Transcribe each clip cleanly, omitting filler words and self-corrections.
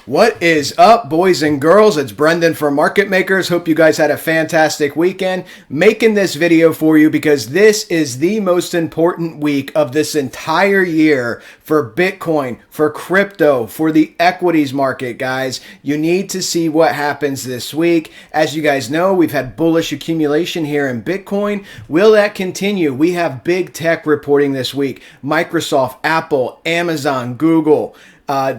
What is up, boys and girls? It's Brendan from Market Makers. Hope you guys had a fantastic weekend. Making this video for you because this is the most important week of this entire year for Bitcoin, for crypto, for the equities market, guys. You need to see what happens this week. As you guys know, we've had bullish accumulation here in Bitcoin. Will that continue? We have big tech reporting this week. Microsoft, Apple, Amazon, Google.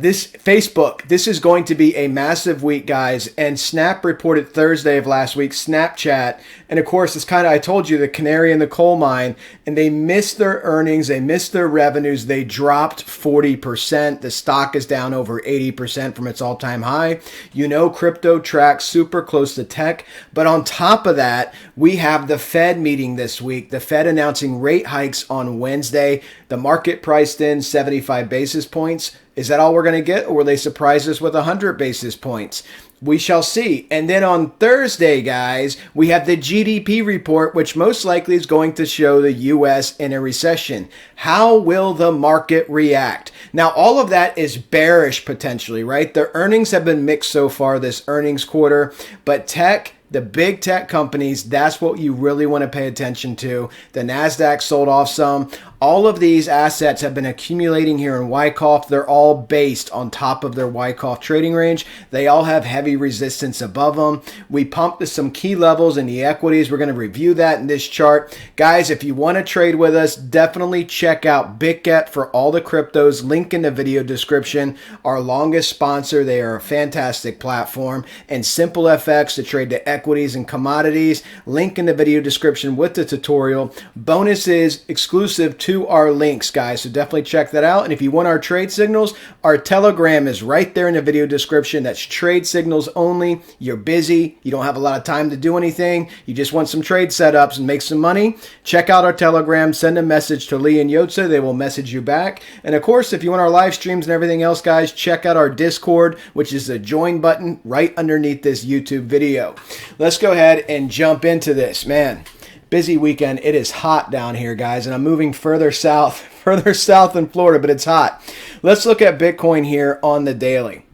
This Facebook, this is going to be a massive week, guys. And Snap reported Thursday of last week, Snapchat. And of course, it's kind of, I told you, the canary in the coal mine. And they missed their earnings. They missed their revenues. They dropped 40%. The stock is down over 80% from its all-time high. You know, crypto tracks super close to tech. But on top of that, we have the Fed meeting this week. The Fed announcing rate hikes on Wednesday. The market priced in 75 basis points. Is that all we're going to get, or will they surprise us with 100 basis points? We shall see. And then on Thursday, guys, we have the GDP report, which most likely is going to show the U.S. in a recession. How will the market react? Now, all of that is bearish potentially, right? The earnings have been mixed so far this earnings quarter, but tech, the big tech companies, that's what you really want to pay attention to. The Nasdaq sold off some. All of these assets have been accumulating here in Wyckoff. They're all based on top of their Wyckoff trading range. They all have heavy resistance above them. We pumped to some key levels in the equities. We're going to review that in this chart. Guys, if you want to trade with us, definitely check out BITGET for all the cryptos. Link in the video description. Our longest sponsor. They are a fantastic platform. And SimpleFX to trade the equities and commodities. Link in the video description with the tutorial. Bonuses exclusive to our links, guys, so definitely check that out. And if you want our trade signals, our Telegram is right there in the video description. That's trade signals only. You're busy, you don't have a lot of time to do anything, you just want some trade setups and make some money, check out our Telegram. Send a message to Lee and Yotza, they will message you back. And of course, if you want our live streams and everything else, guys, check out our Discord, which is the join button right underneath this YouTube video. Let's go ahead and jump into this, man. Busy weekend. It is hot down here, guys, and I'm moving further south in Florida, but it's hot. Let's look at Bitcoin here on the daily.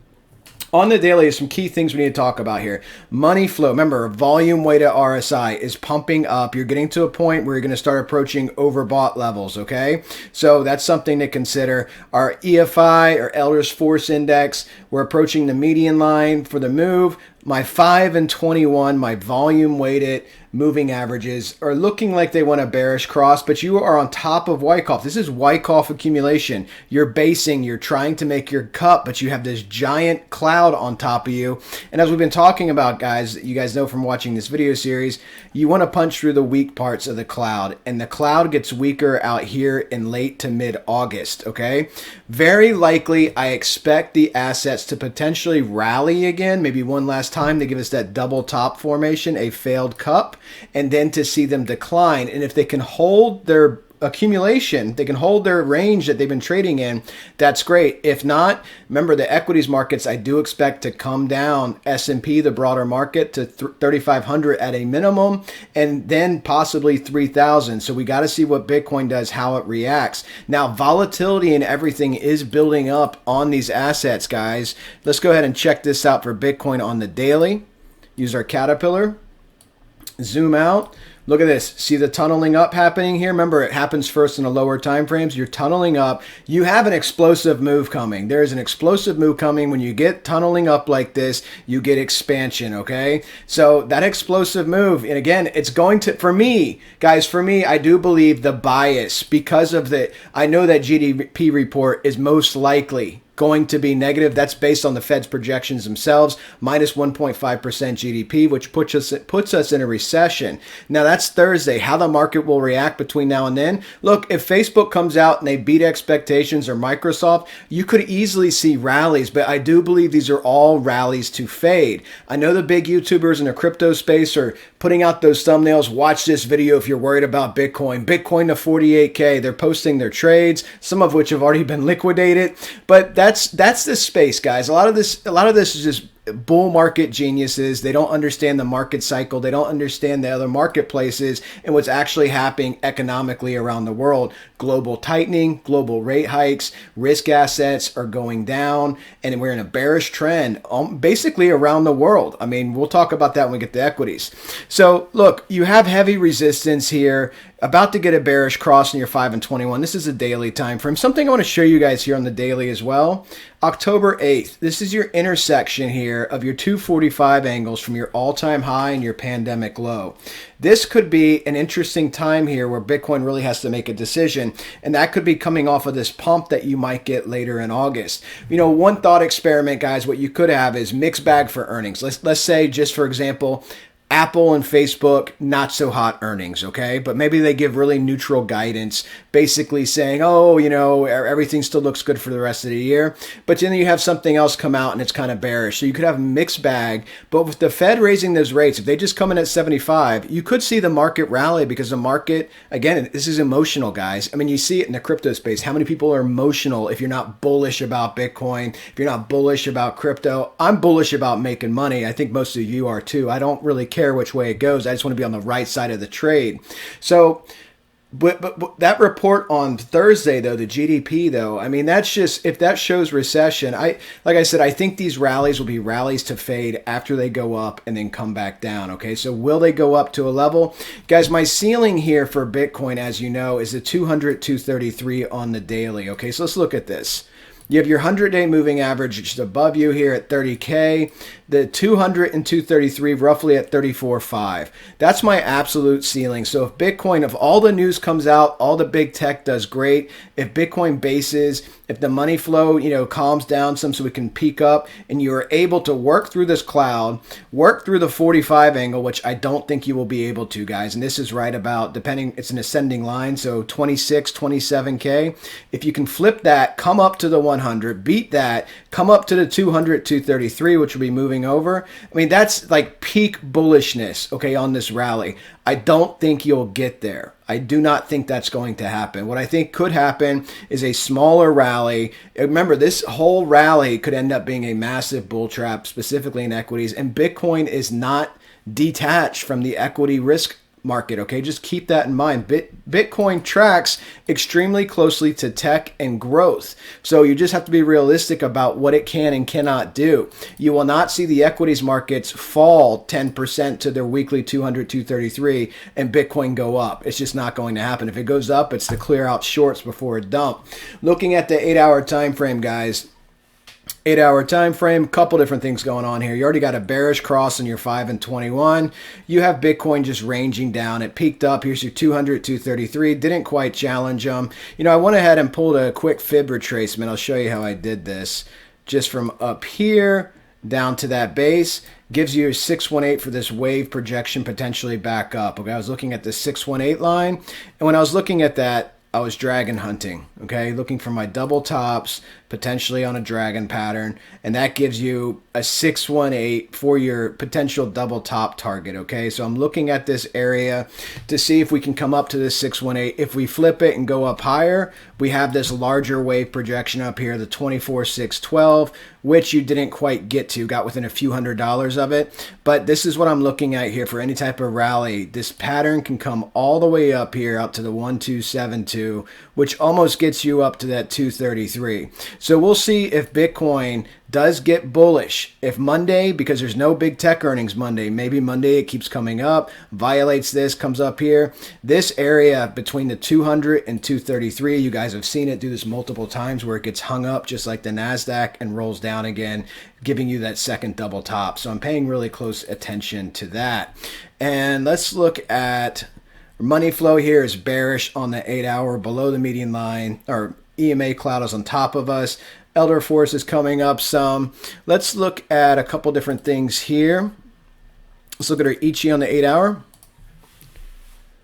On the daily, some key things we need to talk about here. Money flow. Remember, volume weighted RSI is pumping up. You're getting to a point where you're going to start approaching overbought levels, okay? So that's something to consider. Our EFI, or Elders Force Index, we're approaching the median line for the move. My 5 and 21, my volume weighted moving averages are looking like they want a bearish cross, but you are on top of Wyckoff. This is Wyckoff accumulation. You're basing, you're trying to make your cut, but you have this giant cloud on top of you. And as we've been talking about, guys, you guys know from watching this video series, you want to punch through the weak parts of the cloud. And the cloud gets weaker out here in late to mid-August, okay? Very likely, I expect the assets to potentially rally again, maybe one last time to give us that double top formation, a failed cup, and then to see them decline. And if they can hold their accumulation, they can hold their range that they've been trading in, that's great. If not, remember the equities markets, I do expect to come down. S&P, the broader market, to 3,500 at a minimum, and then possibly 3,000. So we got to see what Bitcoin does, how it reacts. Now, volatility and everything is building up on these assets, guys. Let's go ahead and check this out for Bitcoin on the daily. Use our Caterpillar. Zoom out. Look at this. See the tunneling up happening here? Remember, it happens first in the lower time frames. You're tunneling up. You have an explosive move coming. There is an explosive move coming. When you get tunneling up like this, you get expansion, okay? So that explosive move, and again, it's going to, for me, guys, for me, I do believe the bias because of the, I know that GDP report is most likely going to be negative. That's based on the Fed's projections themselves, minus 1.5% GDP, which puts us in a recession. Now, that's Thursday. How the market will react between now and then. Look, if Facebook comes out and they beat expectations, or Microsoft, you could easily see rallies, but I do believe these are all rallies to fade. I know the big YouTubers in the crypto space are putting out those thumbnails. Watch this video if you're worried about Bitcoin. Bitcoin to 48K. They're posting their trades, some of which have already been liquidated, but that's the space, guys. A lot of this is just bull market geniuses. They don't understand the market cycle. They don't understand the other marketplaces and what's actually happening economically around the world. Global tightening, global rate hikes, risk assets are going down, and we're in a bearish trend basically around the world. I mean, we'll talk about that when we get to equities. So look, you have heavy resistance here, about to get a bearish cross in your 5 and 21. This is a daily time frame. Something I want to show you guys here on the daily as well. October 8th, this is your intersection here of your 245 angles from your all-time high and your pandemic low. This could be an interesting time here where Bitcoin really has to make a decision, and that could be coming off of this pump that you might get later in August. You know, one thought experiment, guys, what you could have is mixed bag for earnings. Let's say, just for example, Apple and Facebook, not so hot earnings, okay? But maybe they give really neutral guidance, basically saying, oh, you know, everything still looks good for the rest of the year. But then you have something else come out and it's kind of bearish. So you could have a mixed bag. But with the Fed raising those rates, if they just come in at 75, you could see the market rally because the market, again, this is emotional, guys. I mean, you see it in the crypto space. How many people are emotional if you're not bullish about Bitcoin, if you're not bullish about crypto? I'm bullish about making money. I think most of you are too. I don't really care which way it goes. I just want to be on the right side of the trade. So, but that report on Thursday, though, the GDP, though, I mean, that's just, if that shows recession, like I said, I think these rallies will be rallies to fade after they go up and then come back down. Okay, so will they go up to a level? Guys, my ceiling here for Bitcoin, as you know, is the 200-233 on the daily. Okay, so let's look at this. You have your 100-day moving average just above you here at 30K. The 200 and 233 roughly at 34.5. That's my absolute ceiling. So if Bitcoin, if all the news comes out, all the big tech does great. If Bitcoin bases, if the money flow, you know, calms down some so we can peak up and you are able to work through this cloud, work through the 45 angle, which I don't think you will be able to, guys. And this is right about, depending, it's an ascending line. So 26, 27K. If you can flip that, come up to the 100, beat that, come up to the 200, 233, which will be moving over. I mean, that's like peak bullishness, okay, on this rally. I don't think you'll get there. I do not think that's going to happen. What I think could happen is a smaller rally. Remember, this whole rally could end up being a massive bull trap, specifically in equities, and Bitcoin is not detached from the equity risk market, okay? Just keep that in mind. Bitcoin tracks extremely closely to tech and growth. So you just have to be realistic about what it can and cannot do. You will not see the equities markets fall 10% to their weekly 200, 233 and Bitcoin go up. It's just not going to happen. If it goes up, it's to clear out shorts before a dump. Looking at the 8-hour time frame, guys, 8-hour time frame, couple different things going on here. You already got a bearish cross in your 5 and 21. You have Bitcoin just ranging down. It peaked up. Here's your 200, 233. Didn't quite challenge them. You know, I went ahead and pulled a quick fib retracement. I'll show you how I did this. Just from up here down to that base. Gives you a 618 for this wave projection potentially back up. Okay, I was looking at the 618 line. And when I was looking at that, I was dragon hunting, okay, looking for my double tops, potentially on a dragon pattern, and that gives you a 618 for your potential double top target, okay? So I'm looking at this area to see if we can come up to this 618. If we flip it and go up higher, we have this larger wave projection up here, the 24,612, which you didn't quite get to, got within a few $100s of it. But this is what I'm looking at here for any type of rally. This pattern can come all the way up here, up to the 1272, which almost gets you up to that 233. So we'll see if Bitcoin does get bullish. If Monday, because there's no big tech earnings Monday, maybe Monday it keeps coming up, violates this, comes up here. This area between the 200 and 233, you guys have seen it do this multiple times where it gets hung up just like the Nasdaq and rolls down again, giving you that second double top. So I'm paying really close attention to that. And let's look at money flow here is bearish on the 8-hour below the median line, or EMA cloud is on top of us. Elder Force is coming up some. Let's look at a couple different things here. Let's look at our Ichi on the 8-hour.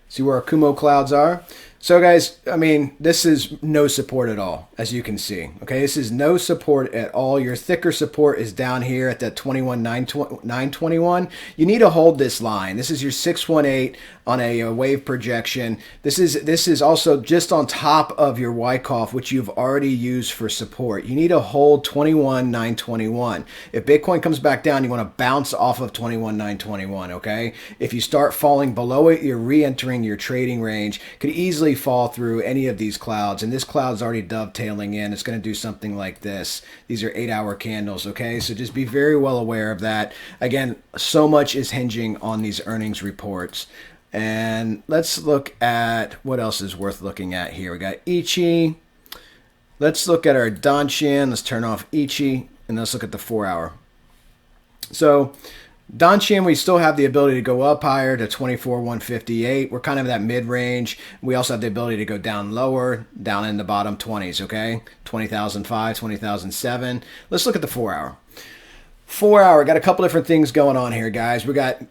See where our Kumo clouds are. So guys, I mean, this is no support at all, as you can see. Okay, this is no support at all. Your thicker support is down here at that 21,921. You need to hold this line. This is your 618 on a wave projection. This is also just on top of your Wyckoff, which you've already used for support. You need to hold 21,921. If Bitcoin comes back down, you want to bounce off of 21,921. Okay, if you start falling below it, you're re-entering your trading range. Could easily fall through any of these clouds, and this cloud's already dovetailing in. It's going to do something like this. These are 8-hour candles. Okay, so just be very well aware of that. Again, so much is hinging on these earnings reports. And let's look at what else is worth looking at here. We got Ichi. Let's look at our Danshin. Let's turn off Ichi, and let's look at the 4-hour. So Danshin, we still have the ability to go up higher to 24,158. We're kind of that mid-range. We also have the ability to go down lower, down in the bottom 20s, okay? 20,005, 20,007. Let's look at the 4-hour. 4-hour, got a couple different things going on here, guys. We got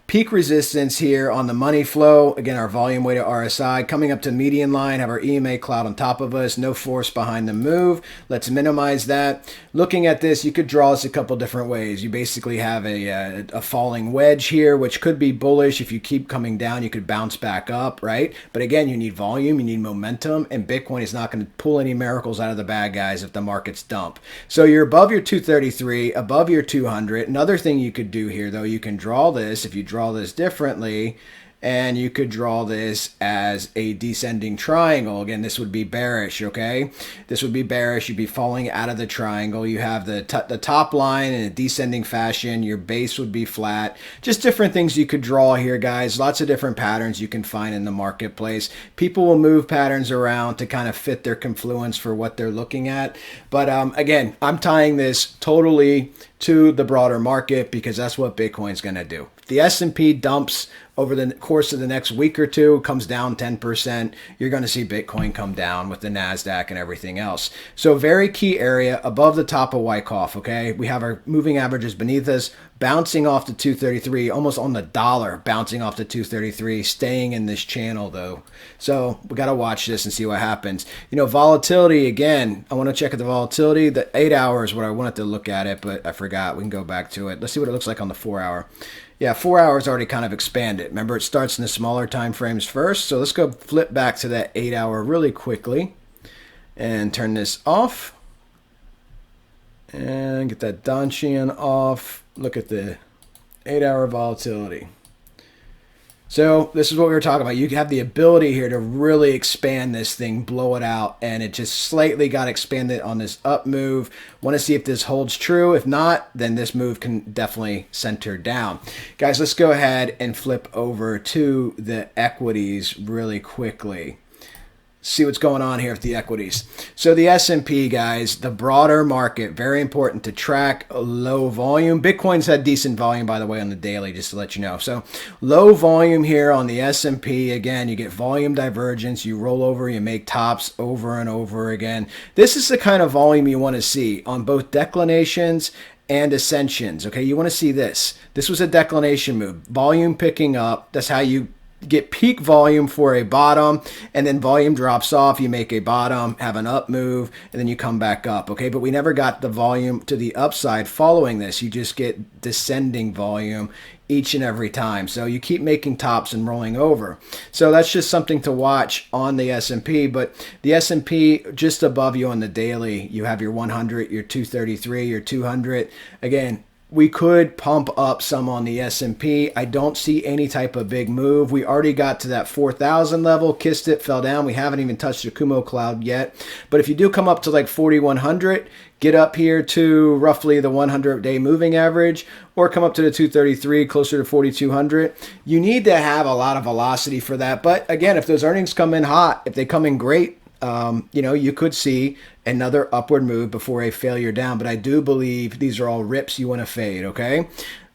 peak resistance here on the money flow. Again, our volume weighted RSI coming up to median line, have our EMA cloud on top of us, no force behind the move. Let's minimize that. Looking at this, you could draw this a couple different ways. You basically have a falling wedge here, which could be bullish. If you keep coming down, you could bounce back up, right? But again, you need volume, you need momentum, and Bitcoin is not going to pull any miracles out of the bag, guys, if the markets dump. So you're above your 233, above your 200. Another thing you could do here, though, you can draw this. If you draw this differently, and you could draw this as a descending triangle. Again, this would be bearish, okay? This would be bearish. You'd be falling out of the triangle. You have the top line in a descending fashion. Your base would be flat. Just different things you could draw here, guys. Lots of different patterns you can find in the marketplace. People will move patterns around to kind of fit their confluence for what they're looking at. But again, I'm tying this totally to the broader market because that's what Bitcoin's going to do. If the S&P dumps over the course of the next week or two, comes down 10%, you're going to see Bitcoin come down with the Nasdaq and everything else. So very key area above the top of Wyckoff, okay? We have our moving averages beneath us, bouncing off to 233, almost on the dollar, bouncing off to 233, staying in this channel though. So we got to watch this and see what happens. You know, volatility, again, I want to check at the volatility. The 8 hours, what I wanted to look at it, but I forgot. We can go back to it. Let's see what it looks like on the 4-hour. Yeah, 4 hours already kind of expanded. Remember, it starts in the smaller time frames first. So let's go flip back to that 8-hour really quickly and turn this off and get that Danshin off. Look at the 8-hour volatility. So this is what we were talking about. You have the ability here to really expand this thing, blow it out, and it just slightly got expanded on this up move. Want to see if this holds true. If not, then this move can definitely center down. Guys, let's go ahead and flip over to the equities really quickly. See what's going on here with the equities. So the S&P, guys, the broader market, very important to track. Low volume. Bitcoin's had decent volume, by the way, on the daily, just to let you know. So low volume here on the S&P. Again, you get volume divergence. You roll over, you make tops over and over again. This is the kind of volume you want to see on both declinations and ascensions. Okay, you want to see this. This was a declination move. Volume picking up. That's how you get peak volume for a bottom, and then volume drops off. You make a bottom, have an up move, and then you come back up. Okay, but we never got the volume to the upside following this. You just get descending volume each and every time. So you keep making tops and rolling over. So that's just something to watch on the S&P. But the S&P just above you on the daily, you have your 100, your 233, your 200. Again, we could pump up some on the S&P. I don't see any type of big move. We already got to that 4,000 level, kissed it, fell down. We haven't even touched the Kumo cloud yet. But if you do come up to like 4,100, get up here to roughly the 100-day moving average, or come up to the 233, closer to 4,200. You need to have a lot of velocity for that. But again, if those earnings come in hot, if they come in great, you know, you could see another upward move before a failure down. But I do believe these are all rips you want to fade, okay?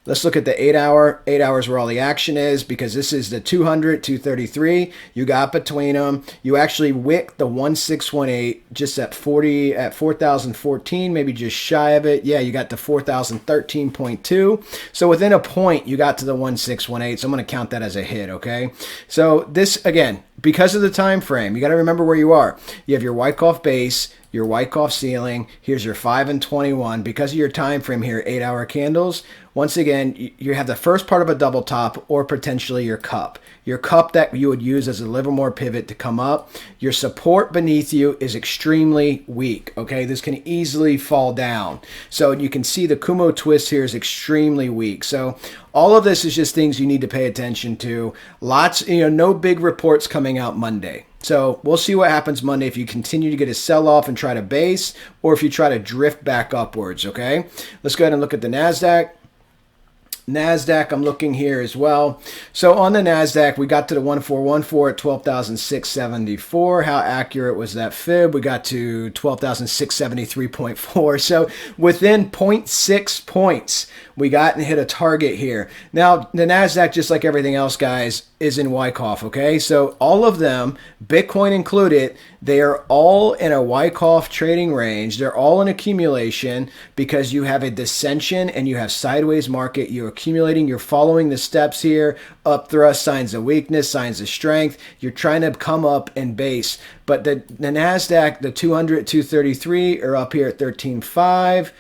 Let's look at the 8-hour. 8 hours where all the action is, because this is the 200, 233. You got between them. You actually wick the 1618 just at 4,014, maybe just shy of it. Yeah, you got to 4,013.2. So within a point, you got to the 1618. So I'm going to count that as a hit, okay? So this, again, because of the time frame, you got to remember where you are. You have your Wyckoff base, your Wyckoff ceiling. Here's your 5 and 21. Because of your time frame here, 8-hour candles. Once again, you have the first part of a double top or potentially your cup. Your cup that you would use as a Livermore pivot to come up. Your support beneath you is extremely weak. Okay, this can easily fall down. So you can see the Kumo twist here is extremely weak. So all of this is just things you need to pay attention to. Lots, no big reports coming out Monday. So we'll see what happens Monday if you continue to get a sell-off and try to base, or if you try to drift back upwards, okay? Let's go ahead and look at the Nasdaq. Nasdaq, I'm looking here as well. So on the Nasdaq, we got to the 1414 at 12,674. How accurate was that fib? We got to 12,673.4. So within 0.6 points, we got and hit a target here. Now, the Nasdaq, just like everything else, guys, is in Wyckoff, okay? So all of them, Bitcoin included, they are all in a Wyckoff trading range. They're all in accumulation because you have a dissension and you have sideways market. You're accumulating. You're following the steps here. Up thrust, signs of weakness, signs of strength. You're trying to come up and base. But the Nasdaq, the 200, 233 are up here at 13.5.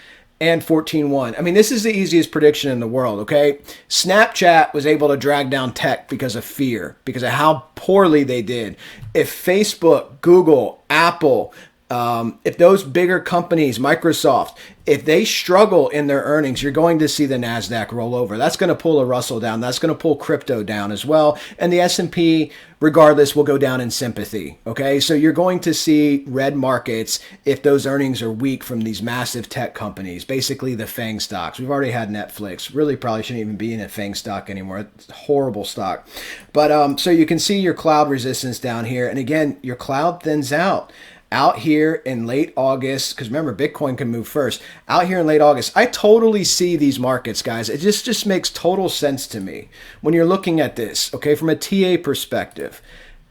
And 14.1. I mean, this is the easiest prediction in the world, okay? Snapchat was able to drag down tech because of fear, because of how poorly they did. If Facebook, Google, Apple, if those bigger companies, Microsoft, if they struggle in their earnings, you're going to see the Nasdaq roll over. That's going to pull a Russell down. That's going to pull crypto down as well. And the S&P, regardless, will go down in sympathy. Okay, so you're going to see red markets if those earnings are weak from these massive tech companies, basically the FANG stocks. We've already had Netflix. Really probably shouldn't even be in a FANG stock anymore. It's a horrible stock. But so you can see your cloud resistance down here. And again, your cloud thins out here in late August, because remember, Bitcoin can move first. Out here in late August, I totally see these markets, guys. It just makes total sense to me when you're looking at this, okay, from a TA perspective.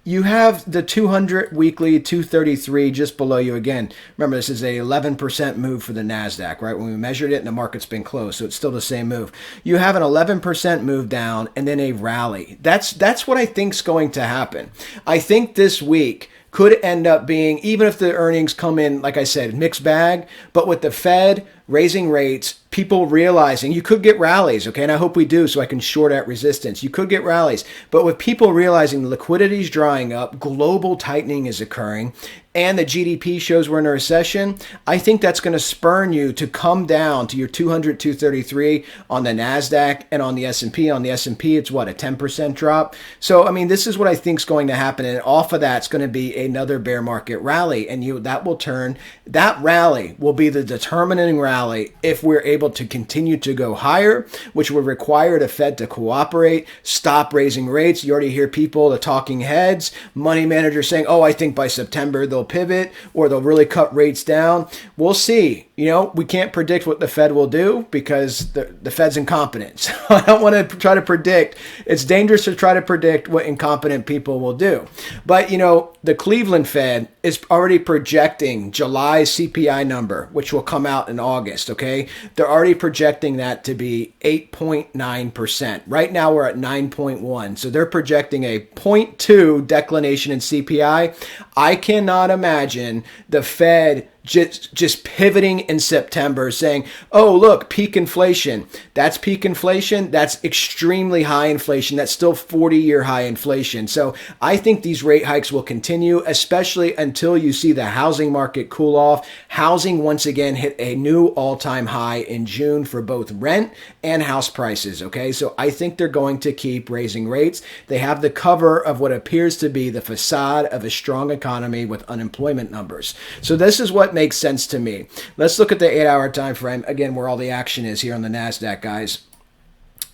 You have the 200 weekly, 233 just below you again. Remember, this is a 11% move for the Nasdaq, right? When we measured it and the market's been closed, so it's still the same move. You have an 11% move down and then a rally. That's what I think's going to happen. I think this week could end up being, even if the earnings come in, like I said, mixed bag, but with the Fed raising rates, people realizing you could get rallies, okay? And I hope we do so I can short at resistance. You could get rallies, but with people realizing the liquidity is drying up, global tightening is occurring, and the GDP shows we're in a recession, I think that's going to spurn you to come down to your 200, 233 on the Nasdaq and on the S&P. On the S&P, it's what, a 10% drop? So, I mean, this is what I think is going to happen, and off of that, it's going to be another bear market rally, and that rally will be the determining rally if we're able to continue to go higher, which would require the Fed to cooperate, stop raising rates. You already hear people, the talking heads, money managers saying, oh, I think by September they'll pivot or they'll really cut rates down. We'll see. We can't predict what the Fed will do because the Fed's incompetent. So I don't want to try to predict. It's dangerous to try to predict what incompetent people will do. But, the Cleveland Fed is already projecting July's CPI number, which will come out in August, okay? They're already projecting that to be 8.9%. Right now we're at 9.1. So they're projecting a 0.2 declination in CPI. I cannot imagine the Fed just pivoting in September saying, oh, look, peak inflation. That's peak inflation. That's extremely high inflation. That's still 40-year high inflation. So I think these rate hikes will continue, especially until you see the housing market cool off. Housing once again hit a new all-time high in June for both rent and house prices. Okay, so I think they're going to keep raising rates. They have the cover of what appears to be the facade of a strong economy with unemployment numbers. So this is what makes sense to me. Let's look at the 8-hour time frame again, where all the action is here on the Nasdaq, guys.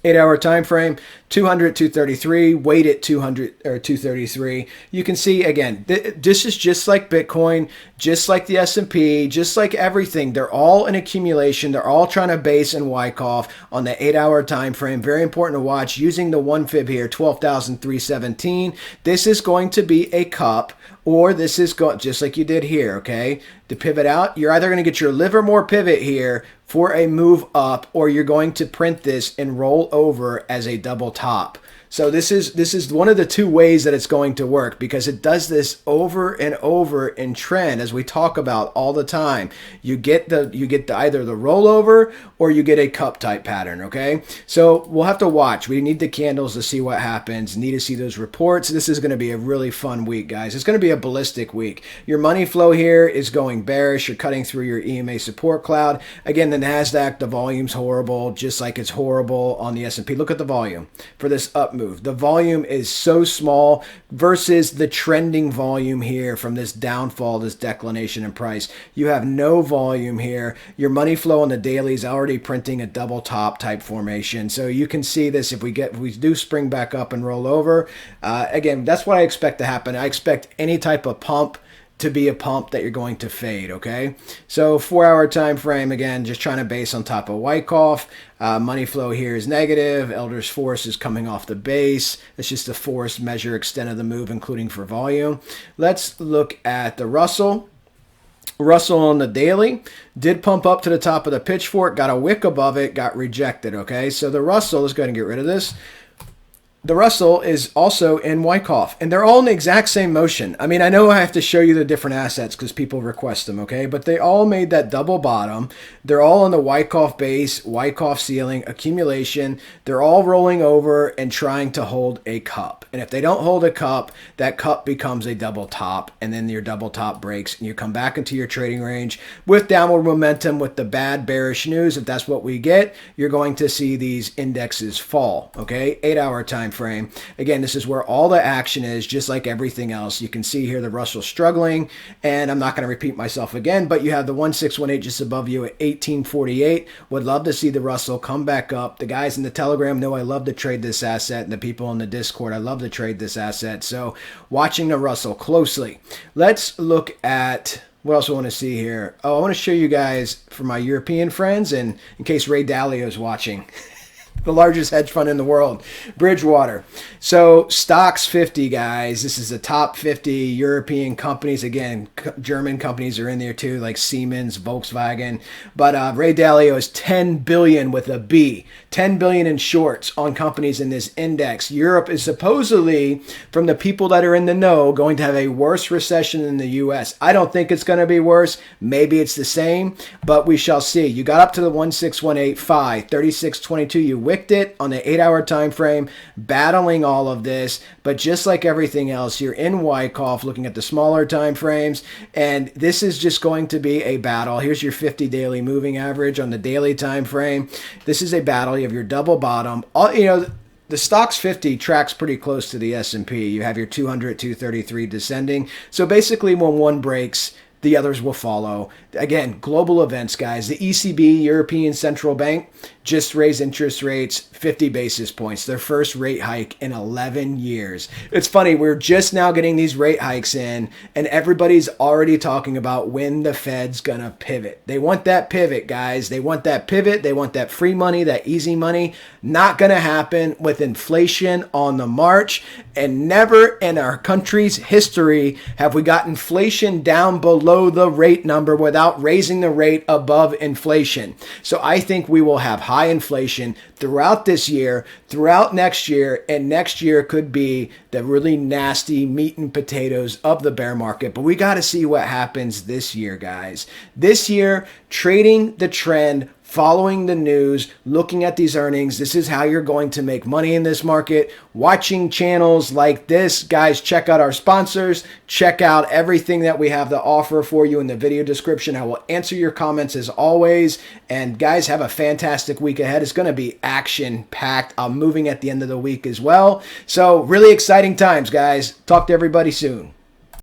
8-hour time frame, 200, 233, weight at 200 or 233. You can see again, this is just like Bitcoin, just like the S&P, just like everything. They're all in accumulation. They're all trying to base and Wyckoff on the 8-hour time frame. Very important to watch using the one fib here, 12,317. This is going to be a cup, or this is going just like you did here, okay? To pivot out, you're either going to get your Livermore pivot here for a move up, or you're going to print this and roll over as a double top. So this is one of the two ways that it's going to work, because it does this over and over in trend, as we talk about all the time. You get either the rollover or you get a cup type pattern, okay? So we'll have to watch. We need the candles to see what happens. Need to see those reports. This is going to be a really fun week, guys. It's going to be a ballistic week. Your money flow here is going bearish. You're cutting through your EMA support cloud. Again, the Nasdaq, the volume's horrible, just like it's horrible on the S&P. Look at the volume for this up move. The volume is so small versus the trending volume here from this downfall, this declination in price. You have no volume here. Your money flow on the daily is already printing a double top type formation. So you can see this if we do spring back up and roll over. Again, that's what I expect to happen. I expect any type of pump to be a pump that you're going to fade, okay? So 4-hour time frame, again, just trying to base on top of Wyckoff. Money flow here is negative. Elder's force is coming off the base. It's just a forced measure extent of the move, including for volume. Let's look at the Russell. Russell on the daily did pump up to the top of the pitchfork, got a wick above it, got rejected, okay? So the Russell, let's go ahead and get rid of this. The Russell is also in Wyckoff, and they're all in the exact same motion. I mean, I know I have to show you the different assets because people request them, okay? But they all made that double bottom. They're all on the Wyckoff base, Wyckoff ceiling, accumulation. They're all rolling over and trying to hold a cup. And if they don't hold a cup, that cup becomes a double top, and then your double top breaks, and you come back into your trading range with downward momentum with the bad bearish news. If that's what we get, you're going to see these indexes fall, okay? 8-hour time frame. Again, this is where all the action is, just like everything else. You can see here the Russell struggling, and I'm not going to repeat myself again, but you have the 1618 just above you at 1848. Would love to see the Russell come back up. The guys in the Telegram know I love to trade this asset, and the people in the Discord, I love to trade this asset. So watching the Russell closely. Let's look at what else I want to see here. Oh, I want to show you guys for my European friends, and in case Ray Dalio is watching. The largest hedge fund in the world, Bridgewater. So Stocks 50, guys. This is the top 50 European companies. Again, German companies are in there too, like Siemens, Volkswagen. But Ray Dalio is 10 billion with a B. 10 billion in shorts on companies in this index. Europe is supposedly, from the people that are in the know, going to have a worse recession than the U.S. I don't think it's going to be worse. Maybe it's the same, but we shall see. You got up to the 16185, 3622. You wicked it on the 8-hour time frame, battling all of this. But just like everything else, you're in Wyckoff looking at the smaller time frames, and this is just going to be a battle. Here's your 50 daily moving average on the daily time frame. This is a battle. You have your double bottom. The Stocks 50 tracks pretty close to the S&P. You have your 200, 233 descending. So basically when one breaks, the others will follow. Again, global events, guys. The ECB, European Central Bank, just raised interest rates 50 basis points, their first rate hike in 11 years. It's funny, we're just now getting these rate hikes in, and everybody's already talking about when the Fed's gonna pivot. They want that pivot, guys. They want that pivot. They want that free money, that easy money. Not gonna happen with inflation on the march, and never in our country's history have we got inflation down below the rate number without raising the rate above inflation. So I think we will have high inflation throughout this year, throughout next year, and next year could be the really nasty meat and potatoes of the bear market. But we got to see what happens this year, guys. This year, trading the trend, following the news, looking at these earnings. This is how you're going to make money in this market. Watching channels like this. Guys, check out our sponsors. Check out everything that we have to offer for you in the video description. I will answer your comments as always. And guys, have a fantastic week ahead. It's going to be action-packed. I'm moving at the end of the week as well. So really exciting times, guys. Talk to everybody soon.